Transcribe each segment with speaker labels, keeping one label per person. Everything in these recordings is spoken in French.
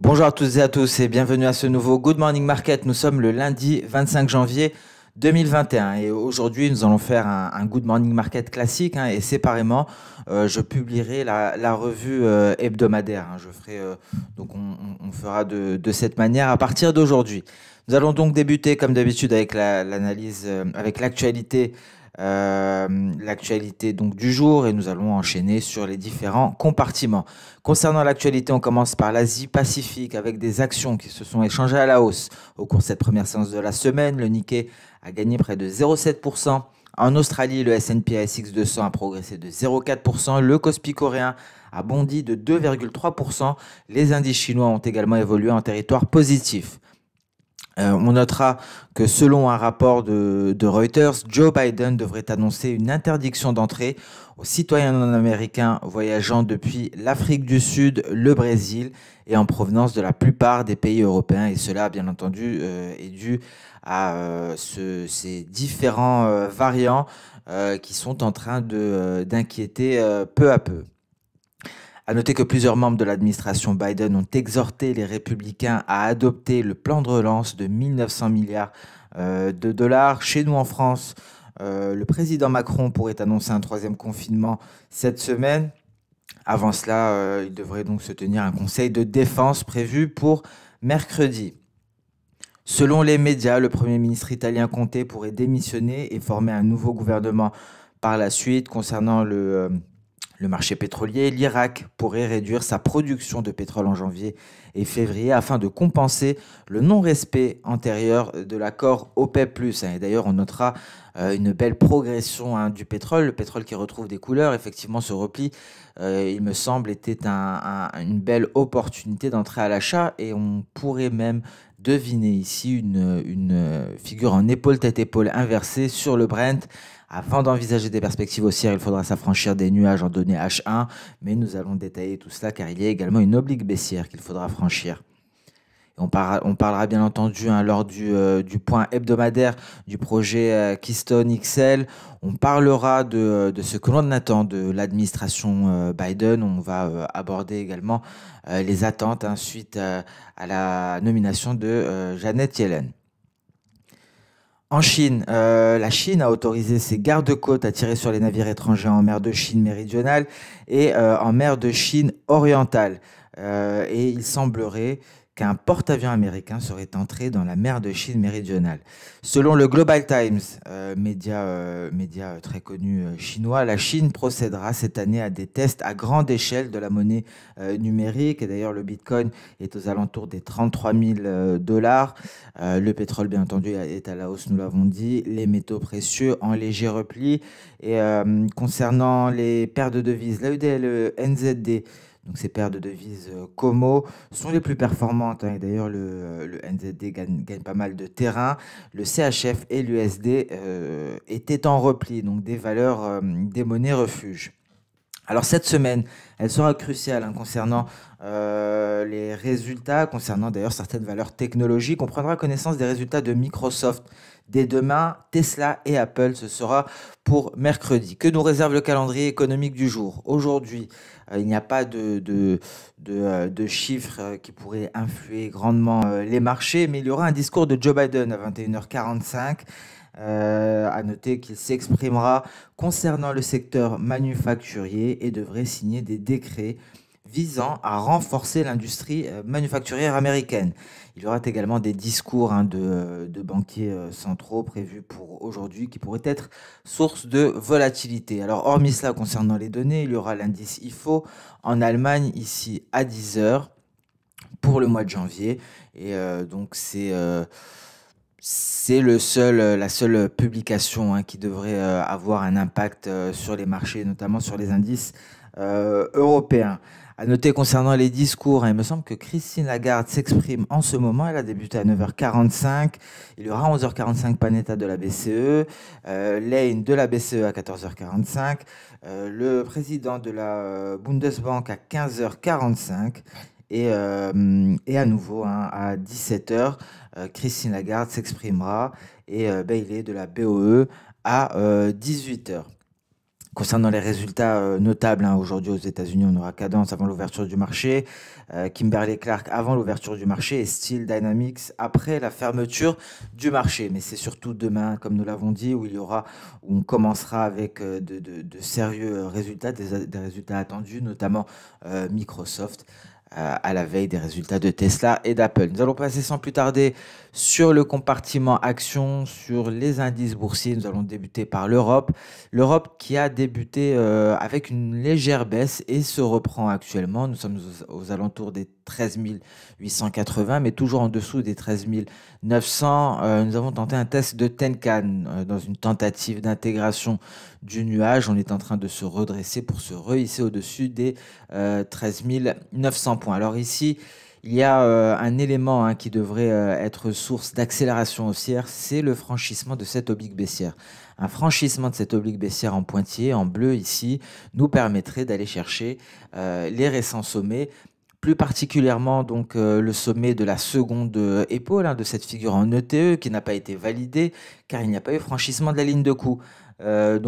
Speaker 1: Bonjour à toutes et à tous et bienvenue à ce nouveau Good Morning Market. Nous sommes le lundi 25 janvier 2021 et aujourd'hui nous allons faire un Good Morning Market classique et séparément je publierai la revue hebdomadaire. On fera de cette manière à partir d'aujourd'hui. Nous allons donc débuter comme d'habitude avec l'analyse, avec l'actualité donc du jour et nous allons enchaîner sur les différents compartiments. Concernant l'actualité, on commence par l'Asie-Pacifique avec des actions qui se sont échangées à la hausse. Au cours de cette première séance de la semaine, le Nikkei a gagné près de 0,7%. En Australie, le S&P ASX 200 a progressé de 0,4%. Le Kospi coréen a bondi de 2,3%. Les indices chinois ont également évolué en territoire positif. On notera que selon un rapport de Reuters, Joe Biden devrait annoncer une interdiction d'entrée aux citoyens non américains voyageant depuis l'Afrique du Sud, le Brésil et en provenance de la plupart des pays européens. Et cela, bien entendu, est dû à ces différents variants qui sont en train d'inquiéter peu à peu. À noter que plusieurs membres de l'administration Biden ont exhorté les républicains à adopter le plan de relance de 1900 milliards de dollars. Chez nous en France, le président Macron pourrait annoncer un troisième confinement cette semaine. Avant cela, il devrait donc se tenir un conseil de défense prévu pour mercredi. Selon les médias, le Premier ministre italien Conte pourrait démissionner et former un nouveau gouvernement par la suite. Concernant le marché pétrolier, l'Irak pourrait réduire sa production de pétrole en janvier et février afin de compenser le non-respect antérieur de l'accord OPEP+. Et d'ailleurs, on notera une belle progression du pétrole. Le pétrole qui retrouve des couleurs, effectivement, ce repli, il me semble, était une belle opportunité d'entrer à l'achat et on pourrait même deviner ici une figure en épaule tête-épaule inversée sur le Brent. Avant d'envisager des perspectives haussières, il faudra s'affranchir des nuages en données H1, mais nous allons détailler tout cela car il y a également une oblique baissière qu'il faudra franchir. Et on parlera bien entendu lors du point hebdomadaire du projet Keystone XL. On parlera de ce que l'on attend de l'administration Biden. On va aborder également les attentes suite à la nomination de Janet Yellen. En Chine, la Chine a autorisé ses gardes-côtes à tirer sur les navires étrangers en mer de Chine méridionale et en mer de Chine orientale. Et il semblerait qu'un porte-avions américain serait entré dans la mer de Chine méridionale. Selon le Global Times, média très connu chinois, la Chine procédera cette année à des tests à grande échelle de la monnaie numérique. Et d'ailleurs, le Bitcoin est aux alentours des 33 000 dollars. Le pétrole, bien entendu, est à la hausse, nous l'avons dit. Les métaux précieux en léger repli. Et concernant les paires de devises, l'AUD et le NZD, donc ces paires de devises Como, sont les plus performantes. Et d'ailleurs, le NZD gagne pas mal de terrain. Le CHF et l'USD étaient en repli, donc des valeurs, des monnaies refuges. Alors cette semaine, elle sera cruciale concernant les résultats, concernant d'ailleurs certaines valeurs technologiques. On prendra connaissance des résultats de Microsoft dès demain, Tesla et Apple. Ce sera pour mercredi. Que nous réserve le calendrier économique du jour? Aujourd'hui, il n'y a pas de chiffres qui pourraient influer grandement les marchés, mais il y aura un discours de Joe Biden à 21h45. À noter qu'il s'exprimera concernant le secteur manufacturier et devrait signer des décrets visant à renforcer l'industrie manufacturière américaine. Il y aura également des discours de banquiers centraux prévus pour aujourd'hui qui pourraient être source de volatilité. Alors, hormis cela, concernant les données, il y aura l'indice IFO en Allemagne ici à 10 heures pour le mois de janvier. Et donc, c'est la seule publication qui devrait avoir un impact sur les marchés, notamment sur les indices européens. À noter concernant les discours, il me semble que Christine Lagarde s'exprime en ce moment. Elle a débuté à 9h45. Il y aura à 11h45 Panetta de la BCE, Lane de la BCE à 14h45, le président de la Bundesbank à 15h45. Et à nouveau, à 17h, Christine Lagarde s'exprimera et Bailey de la BOE à 18h. Concernant les résultats notables, hein, aujourd'hui aux États-Unis, on aura Cadence avant l'ouverture du marché, Kimberly-Clark avant l'ouverture du marché et Steel Dynamics après la fermeture du marché. Mais c'est surtout demain, comme nous l'avons dit, où on commencera avec de sérieux résultats, des résultats attendus, notamment Microsoft. À la veille des résultats de Tesla et d'Apple. Nous allons passer sans plus tarder sur le compartiment actions, sur les indices boursiers. Nous allons débuter par l'Europe. L'Europe qui a débuté avec une légère baisse et se reprend actuellement. Nous sommes aux alentours des 13 880, mais toujours en dessous des 13 900. Nous avons tenté un test de Tenkan dans une tentative d'intégration du nuage. On est en train de se redresser pour se rehisser au-dessus des 13 900 points. Alors ici, il y a un élément qui devrait être source d'accélération haussière, c'est le franchissement de cette oblique baissière. Un franchissement de cette oblique baissière en pointillé, en bleu ici, nous permettrait d'aller chercher les récents sommets, plus particulièrement donc le sommet de la seconde épaule de cette figure en ETE qui n'a pas été validé car il n'y a pas eu franchissement de la ligne de coup. Le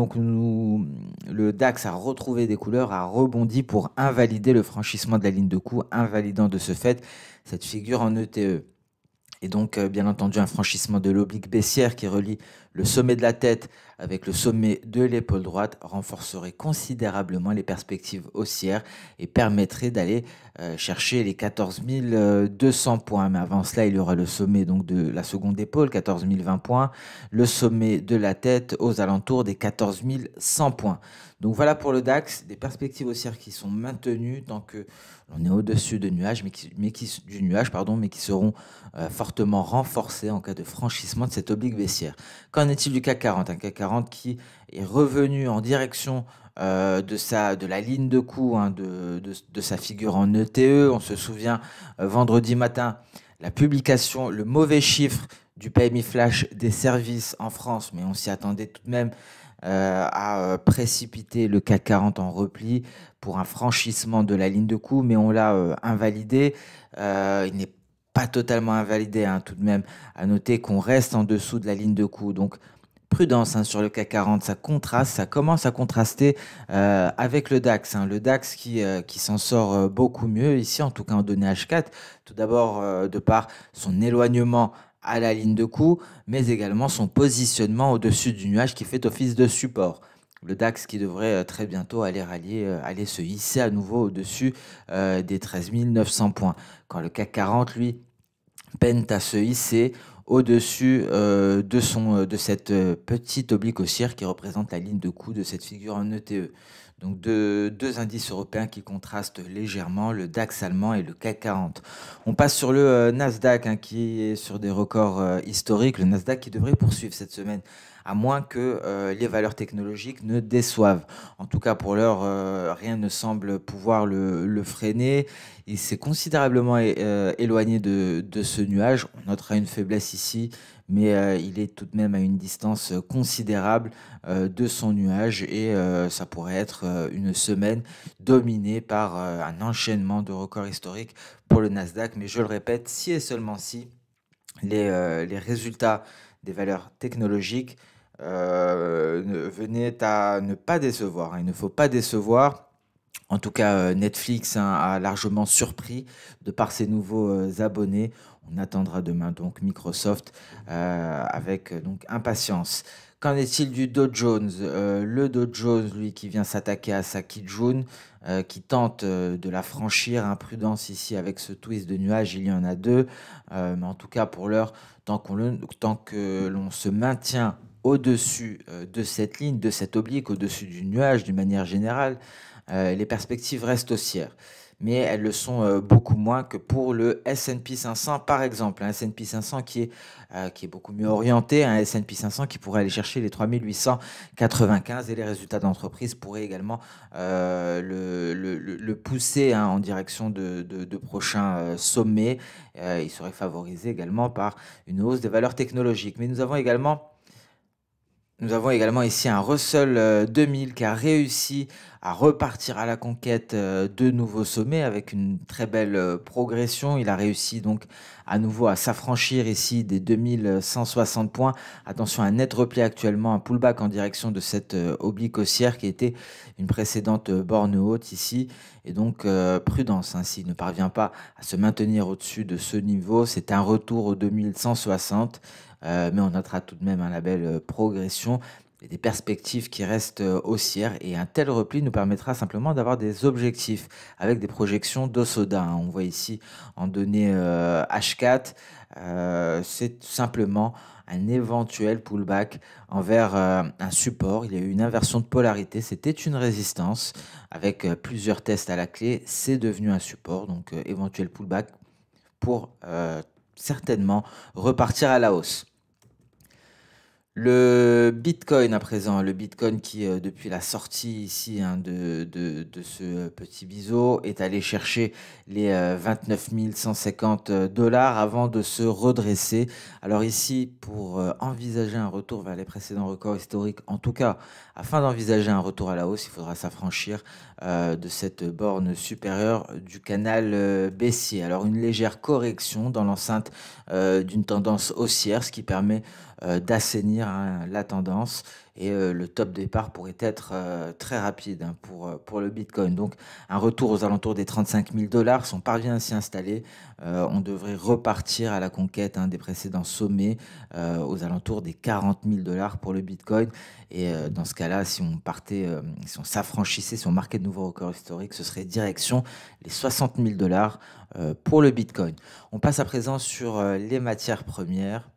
Speaker 1: DAX a retrouvé des couleurs, a rebondi pour invalider le franchissement de la ligne de coup, invalidant de ce fait cette figure en ETE. Et donc, bien entendu, un franchissement de l'oblique baissière qui relie le sommet de la tête avec le sommet de l'épaule droite renforcerait considérablement les perspectives haussières et permettrait d'aller chercher les 14 200 points. Mais avant cela, il y aura le sommet donc, de la seconde épaule, 14 020 points, le sommet de la tête aux alentours des 14 100 points. Donc voilà pour le DAX, des perspectives haussières qui sont maintenues tant que l'on est au-dessus de nuages, du nuage, mais qui seront fortement renforcées en cas de franchissement de cette oblique baissière. Qu'en est-il du CAC 40? Un CAC 40 qui est revenu en direction de la ligne de coup, de sa figure en ETE. On se souvient, vendredi matin, la publication, le mauvais chiffre du PMI flash des services en France, mais on s'y attendait tout de même à précipiter le CAC 40 en repli pour un franchissement de la ligne de coup, mais on l'a invalidé. Il n'est pas totalement invalidé, tout de même, à noter qu'on reste en dessous de la ligne de coup. Donc, prudence sur le CAC 40, ça contraste, ça commence à contraster avec le DAX. Le DAX qui s'en sort beaucoup mieux ici, en tout cas en données H4. Tout d'abord, de par son éloignement à la ligne de coup, mais également son positionnement au-dessus du nuage qui fait office de support. Le DAX qui devrait très bientôt aller se hisser à nouveau au-dessus des 13 900 points. Quand le CAC 40, lui, peine à se hisser au-dessus de cette petite oblique haussière qui représente la ligne de coup de cette figure en ETE. Donc deux indices européens qui contrastent légèrement, le DAX allemand et le CAC 40. On passe sur le Nasdaq qui est sur des records historiques. Le Nasdaq qui devrait poursuivre cette semaine, à moins que les valeurs technologiques ne déçoivent. En tout cas, pour l'heure, rien ne semble pouvoir le freiner. Il s'est considérablement éloigné de ce nuage. On notera une faiblesse ici, mais il est tout de même à une distance considérable de son nuage et ça pourrait être une semaine dominée par un enchaînement de records historiques pour le Nasdaq. Mais je le répète, si et seulement si les résultats des valeurs technologiques venaient à ne pas décevoir. Il ne faut pas décevoir. En tout cas, Netflix a largement surpris de par ses nouveaux abonnés. On attendra demain donc Microsoft avec donc impatience. Qu'en est-il du Dow Jones? Le Dow Jones, lui, qui vient s'attaquer à sa Kijun, qui tente de la franchir. Imprudence ici avec ce twist de nuage, il y en a deux. Mais en tout cas, pour l'heure, tant que l'on se maintient au-dessus de cette ligne, de cette oblique, au-dessus du nuage d'une manière générale, les perspectives restent haussières. Mais elles le sont beaucoup moins que pour le S&P 500, par exemple. Un S&P 500 qui est beaucoup mieux orienté, un S&P 500 qui pourrait aller chercher les 3895 et les résultats d'entreprise pourraient également le pousser en direction de prochains sommets. Il serait favorisé également par une hausse des valeurs technologiques. Mais nous avons également Nous avons également ici un Russell 2000 qui a réussi à repartir à la conquête de nouveaux sommets avec une très belle progression. Il a réussi donc à nouveau à s'affranchir ici des 2160 points. Attention, un net repli actuellement, un pullback en direction de cette oblique haussière qui était une précédente borne haute ici. Et donc prudence, hein, s'il ne parvient pas à se maintenir au-dessus de ce niveau. C'est un retour aux 2160. Mais on notera tout de même un label progression et des perspectives qui restent haussières. Et un tel repli nous permettra simplement d'avoir des objectifs avec des projections d'Osoda, hein. On voit ici en données H4, c'est tout simplement un éventuel pullback envers un support. Il y a eu une inversion de polarité, c'était une résistance avec plusieurs tests à la clé. C'est devenu un support, donc éventuel pullback pour certainement repartir à la hausse. Le Bitcoin à présent, le Bitcoin qui, depuis la sortie ici, hein, de ce petit biseau, est allé chercher les 29 150 dollars avant de se redresser. Alors ici, pour envisager un retour vers les précédents records historiques, en tout cas, afin d'envisager un retour à la hausse, il faudra s'affranchir de cette borne supérieure du canal baissier. Alors une légère correction dans l'enceinte d'une tendance haussière, ce qui permet d'assainir, hein, la tendance et le top départ pourrait être très rapide, hein, pour le Bitcoin. Donc un retour aux alentours des 35 000 dollars. Si on parvient à s'y installer, on devrait repartir à la conquête, hein, des précédents sommets aux alentours des 40 000 dollars pour le Bitcoin. Et dans ce cas-là, si on partait, si on s'affranchissait, si on marquait de nouveaux records historiques, ce serait direction les 60 000 dollars pour le Bitcoin. On passe à présent sur les matières premières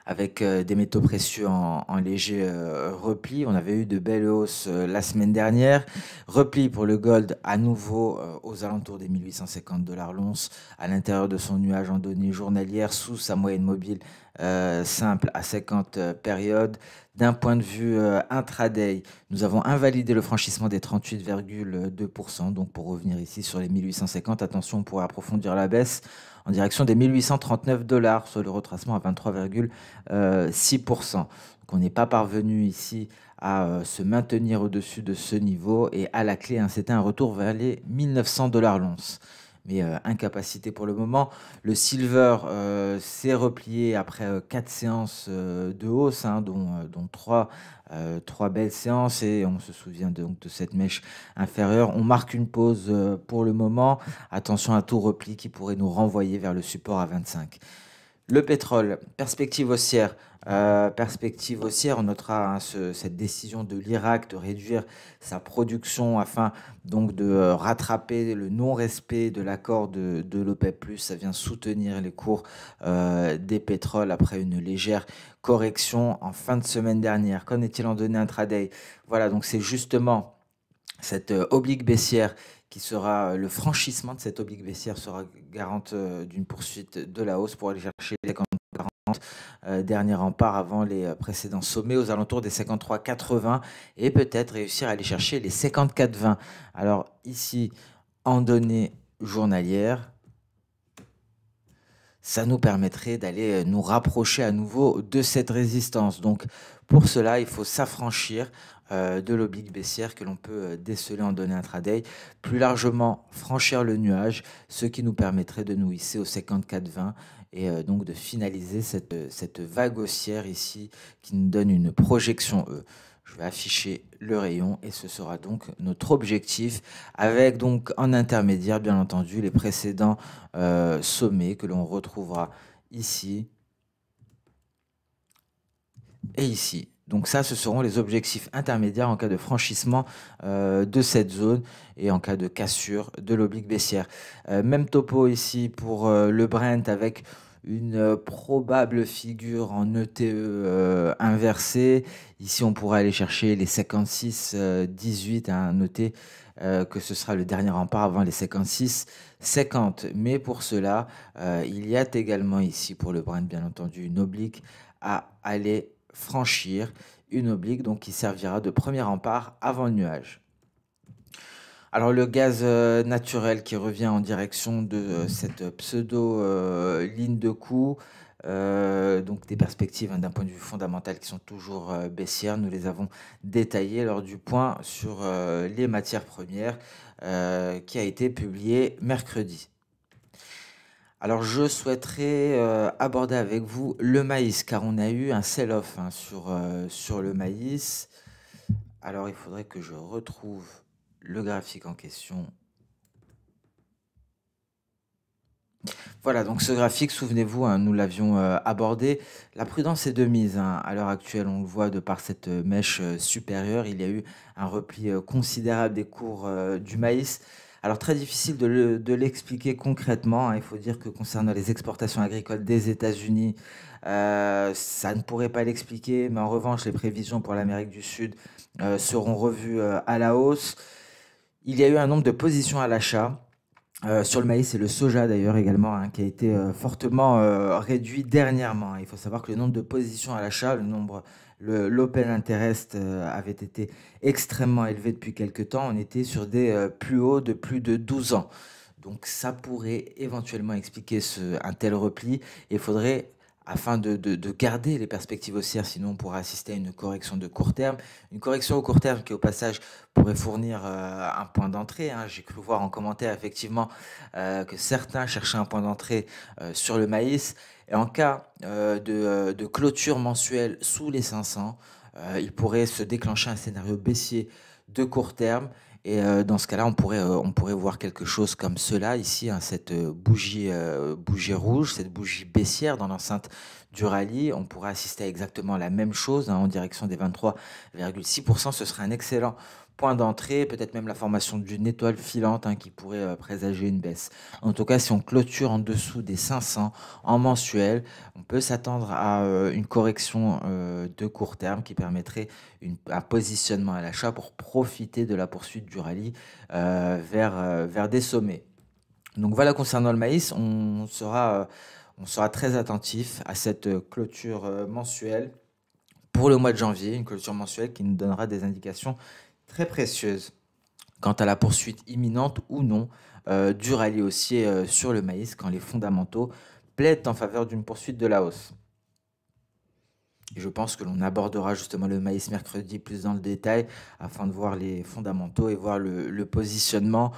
Speaker 1: avec des métaux précieux en léger repli. On avait eu de belles hausses la semaine dernière. Repli pour le gold à nouveau aux alentours des 1850 dollars l'once, à l'intérieur de son nuage en données journalières, sous sa moyenne mobile simple à 50 périodes. D'un point de vue intraday, nous avons invalidé le franchissement des 38,2%. Donc pour revenir ici sur les 1850, attention, on pourrait approfondir la baisse en direction des 1839 dollars, soit le retracement à 23,6%. Donc on n'est pas parvenu ici à se maintenir au-dessus de ce niveau et à la clé, hein, c'était un retour vers les 1900 dollars l'once. Mais incapacité pour le moment. Le silver s'est replié après 4 séances de hausse, hein, dont 3 belles séances, et on se souvient donc de cette mèche inférieure. On marque une pause pour le moment. Attention à tout repli qui pourrait nous renvoyer vers le support à 25. Le pétrole, perspective haussière, on notera, hein, cette décision de l'Irak de réduire sa production afin donc de rattraper le non-respect de l'accord de l'OPEP+. Ça vient soutenir les cours des pétroles après une légère correction en fin de semaine dernière. Qu'en est-il en données intraday? Voilà, donc c'est justement cette oblique baissière qui sera, le franchissement de cette oblique baissière sera garante d'une poursuite de la hausse pour aller chercher les 50-40, dernier rempart avant les précédents sommets aux alentours des 53,80 et peut-être réussir à aller chercher les 54,20. Alors ici, en données journalières, ça nous permettrait d'aller nous rapprocher à nouveau de cette résistance. Donc pour cela, il faut s'affranchir de l'oblique baissière que l'on peut déceler en données intraday, plus largement franchir le nuage, ce qui nous permettrait de nous hisser au 54,20 et donc de finaliser cette vague haussière ici qui nous donne une projection E. Je vais afficher le rayon et ce sera donc notre objectif avec donc en intermédiaire bien entendu les précédents sommets que l'on retrouvera ici et ici. Donc ça, ce seront les objectifs intermédiaires en cas de franchissement de cette zone et en cas de cassure de l'oblique baissière. Même topo ici pour le Brent avec une probable figure en ETE inversée. Ici, on pourra aller chercher les 56,18 à noter que ce sera le dernier rempart avant les 56,50. Mais pour cela, il y a également ici pour le Brent, bien entendu, une oblique à aller franchir, une oblique donc qui servira de premier rempart avant le nuage. Alors le gaz naturel qui revient en direction de cette pseudo ligne de coup, Donc des perspectives d'un point de vue fondamental qui sont toujours baissières. Nous les avons détaillées lors du point sur les matières premières qui a été publié mercredi. Alors je souhaiterais aborder avec vous le maïs, car on a eu un sell-off sur le maïs. Alors il faudrait que je retrouve le graphique en question. Voilà, donc ce graphique, souvenez-vous, nous l'avions abordé. La prudence est de mise, à l'heure actuelle, on le voit de par cette mèche supérieure. Il y a eu un repli considérable des cours du maïs. Alors très difficile de l'expliquer concrètement. Il faut dire que concernant les exportations agricoles des États-Unis, ça ne pourrait pas l'expliquer. Mais en revanche, les prévisions pour l'Amérique du Sud seront revues à la hausse. Il y a eu un nombre de positions à l'achat. Sur le maïs et le soja d'ailleurs également, qui a été fortement réduit dernièrement. Il faut savoir que le nombre de positions à l'achat, l'open interest avait été extrêmement élevé depuis quelques temps. On était sur des plus hauts de plus de 12 ans. Donc ça pourrait éventuellement expliquer un tel repli. Il faudrait, afin de garder les perspectives haussières, sinon on pourra assister à une correction de court terme. Une correction au court terme qui, au passage, pourrait fournir un point d'entrée. J'ai cru voir en commentaire, effectivement, que certains cherchaient un point d'entrée sur le maïs. Et en cas de clôture mensuelle sous les 500, il pourrait se déclencher un scénario baissier de court terme. Et dans ce cas-là, on pourrait voir quelque chose comme cela ici, cette bougie rouge, cette bougie baissière dans l'enceinte du rallye. On pourrait assister à exactement la même chose en direction des 23,6%. Ce serait un excellent point d'entrée, peut-être même la formation d'une étoile filante qui pourrait présager une baisse. En tout cas, si on clôture en dessous des 500 en mensuel, on peut s'attendre à une correction de court terme qui permettrait un positionnement à l'achat pour profiter de la poursuite du rallye vers des sommets. Donc voilà, concernant le maïs, on sera très attentif à cette clôture mensuelle pour le mois de janvier, une clôture mensuelle qui nous donnera des indications très précieuses quant à la poursuite imminente ou non du rallye haussier sur le maïs quand les fondamentaux plaident en faveur d'une poursuite de la hausse. Et je pense que l'on abordera justement le maïs mercredi plus dans le détail afin de voir les fondamentaux et voir le positionnement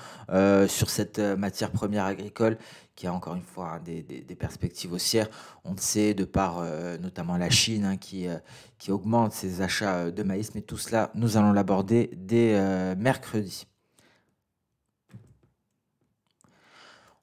Speaker 1: sur cette matière première agricole qui a encore une fois des perspectives haussières. On le sait de par notamment la Chine qui augmente ses achats de maïs, mais tout cela, nous allons l'aborder dès mercredi.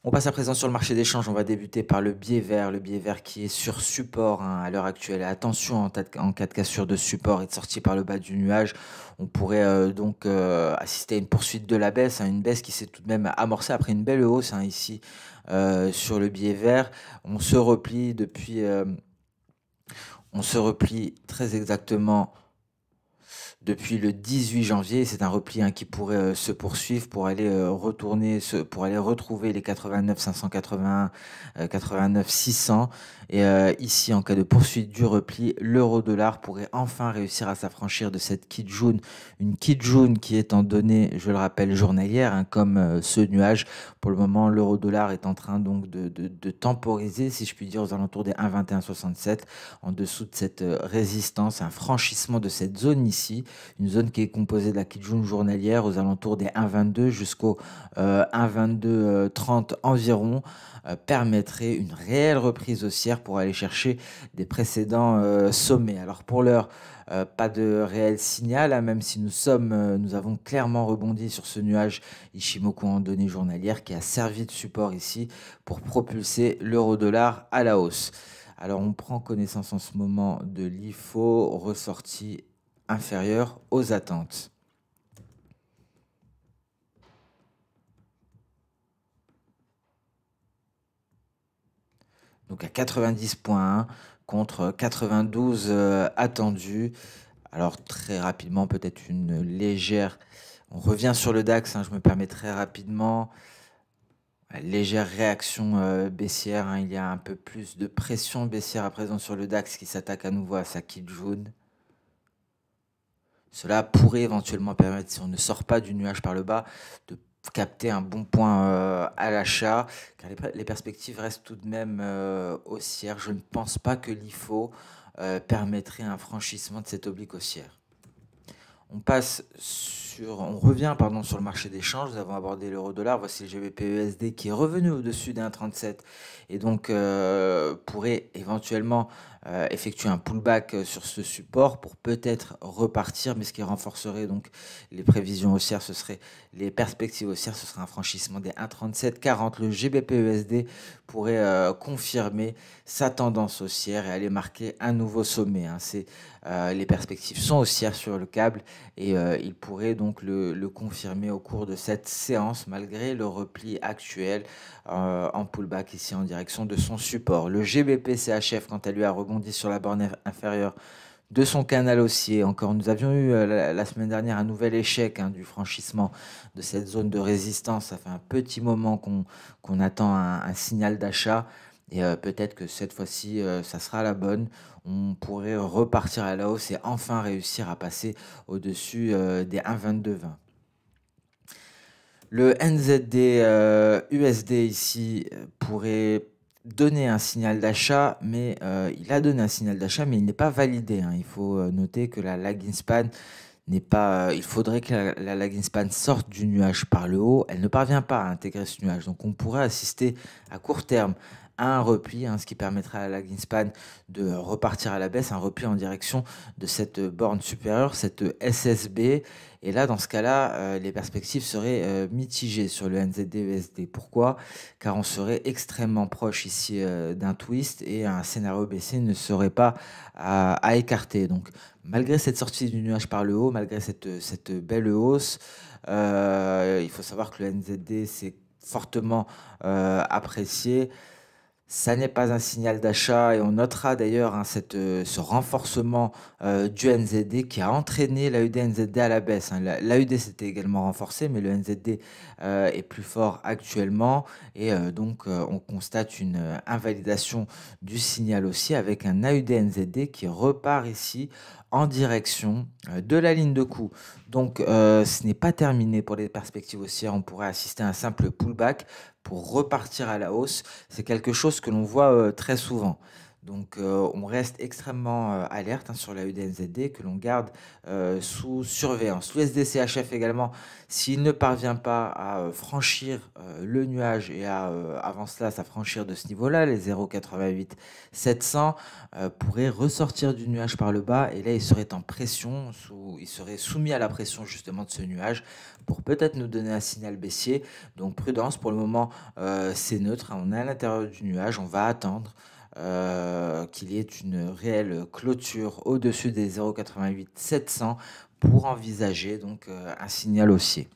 Speaker 1: On passe à présent sur le marché d'échange. On va débuter par le biais vert qui est sur support à l'heure actuelle. Attention, en cas de cassure de support et de sortie par le bas du nuage, on pourrait donc assister à une poursuite de la baisse, une baisse qui s'est tout de même amorcée après une belle hausse ici sur le biais vert. On se replie très exactement depuis le 18 janvier. C'est un repli qui pourrait se poursuivre pour aller retrouver les 89 581, 89 600. Et ici, en cas de poursuite du repli, l'euro-dollar pourrait enfin réussir à s'affranchir de cette kit jaune. Une kit jaune qui est en données, je le rappelle, journalière, comme ce nuage. Pour le moment, l'euro-dollar est en train donc de temporiser, si je puis dire, aux alentours des 1,2167, en dessous de cette résistance, un franchissement de cette zone ici. Une zone qui est composée de la kit jaune journalière aux alentours des 1,22 jusqu'au 1,2230 environ, permettrait une réelle reprise haussière pour aller chercher des précédents sommets. Alors pour l'heure, pas de réel signal, même si nous avons clairement rebondi sur ce nuage Ichimoku en données journalières qui a servi de support ici pour propulser l'euro-dollar à la hausse. Alors on prend connaissance en ce moment de l'IFO ressorti inférieur aux attentes. Donc à 90,1 contre 92 attendus. Alors très rapidement, peut-être une légère... On revient sur le DAX, je me permets très rapidement. Légère réaction baissière, il y a un peu plus de pression baissière à présent sur le DAX qui s'attaque à nouveau à sa kit jaune. Cela pourrait éventuellement permettre, si on ne sort pas du nuage par le bas, de capter un bon point à l'achat, car les perspectives restent tout de même haussières. Je ne pense pas que l'IFO permettrait un franchissement de cette oblique haussière. On revient pardon, sur le marché des changes. Nous avons abordé l'euro-dollar. Voici le GBP-USD qui est revenu au-dessus des 1,37 et donc pourrait éventuellement effectuer un pullback sur ce support pour peut-être repartir, mais ce qui renforcerait donc les prévisions haussières, les perspectives haussières, ce serait un franchissement des 1,3740. Le GBP-USD pourrait confirmer sa tendance haussière et aller marquer un nouveau sommet. Les perspectives sont haussières sur le câble et il pourrait donc le confirmer au cours de cette séance malgré le repli actuel en pullback ici en direction de son support. Le GBP-CHF quant à lui a rebondi sur la borne inférieure de son canal haussier. Encore, nous avions eu la semaine dernière un nouvel échec du franchissement de cette zone de résistance. Ça fait un petit moment qu'on attend un signal d'achat. Et peut-être que cette fois-ci, ça sera la bonne. On pourrait repartir à la hausse et enfin réussir à passer au-dessus des 1,2220. Le NZD USD ici pourrait donner un signal d'achat, mais il a donné un signal d'achat, mais il n'est pas validé. Il faut noter que la lagging span n'est pas. Il faudrait que la lagging span sorte du nuage par le haut. Elle ne parvient pas à intégrer ce nuage. Donc on pourrait assister à court terme à un repli, ce qui permettra à la lagging span de repartir à la baisse, un repli en direction de cette borne supérieure, cette SSB. Et là, dans ce cas-là, les perspectives seraient mitigées sur le NZD-USD. Pourquoi? Car on serait extrêmement proche ici d'un twist et un scénario baissier ne serait pas à écarter. Donc, malgré cette sortie du nuage par le haut, malgré cette belle hausse, il faut savoir que le NZD s'est fortement apprécié. Ça n'est pas un signal d'achat et on notera d'ailleurs ce renforcement du NZD qui a entraîné l'AUD-NZD à la baisse. L'AUD s'était également renforcé, mais le NZD est plus fort actuellement et donc on constate une invalidation du signal aussi avec un AUD-NZD qui repart ici en direction de la ligne de coup. Donc ce n'est pas terminé pour les perspectives haussières, on pourrait assister à un simple pullback pour repartir à la hausse. C'est quelque chose que l'on voit très souvent. Donc on reste extrêmement alerte sur la UDNZD que l'on garde sous surveillance. L'USD-CHF également, s'il ne parvient pas à franchir le nuage et avant cela, à franchir de ce niveau-là, les 0,88 700, pourrait ressortir du nuage par le bas et là il serait en pression, il serait soumis à la pression justement de ce nuage pour peut-être nous donner un signal baissier. Donc prudence, pour le moment c'est neutre, on est à l'intérieur du nuage, on va attendre qu'il y ait une réelle clôture au-dessus des 0,88 700 pour envisager donc un signal haussier.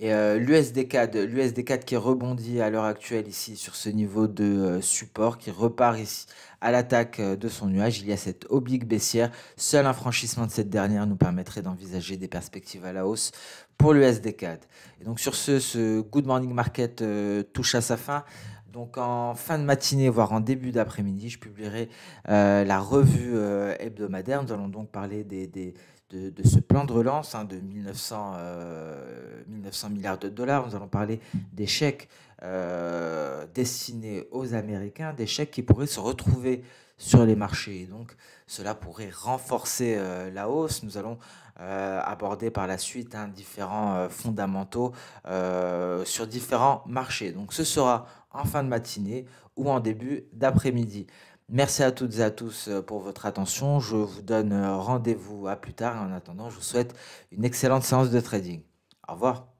Speaker 1: Et l'USD4 qui rebondit à l'heure actuelle ici sur ce niveau de support, qui repart ici à l'attaque de son nuage. Il y a cette oblique baissière. Seul un franchissement de cette dernière nous permettrait d'envisager des perspectives à la hausse pour l'USD4. Et donc sur ce Good Morning Market touche à sa fin. Donc en fin de matinée, voire en début d'après-midi, je publierai la revue hebdomadaire. Nous allons donc parler de ce plan de relance de 1900 milliards de dollars. Nous allons parler des chèques destinés aux Américains, des chèques qui pourraient se retrouver sur les marchés. Et donc, cela pourrait renforcer la hausse. Nous allons aborder par la suite différents fondamentaux sur différents marchés. Donc, ce sera en fin de matinée ou en début d'après-midi. Merci à toutes et à tous pour votre attention. Je vous donne rendez-vous à plus tard. Et en attendant, je vous souhaite une excellente séance de trading. Au revoir.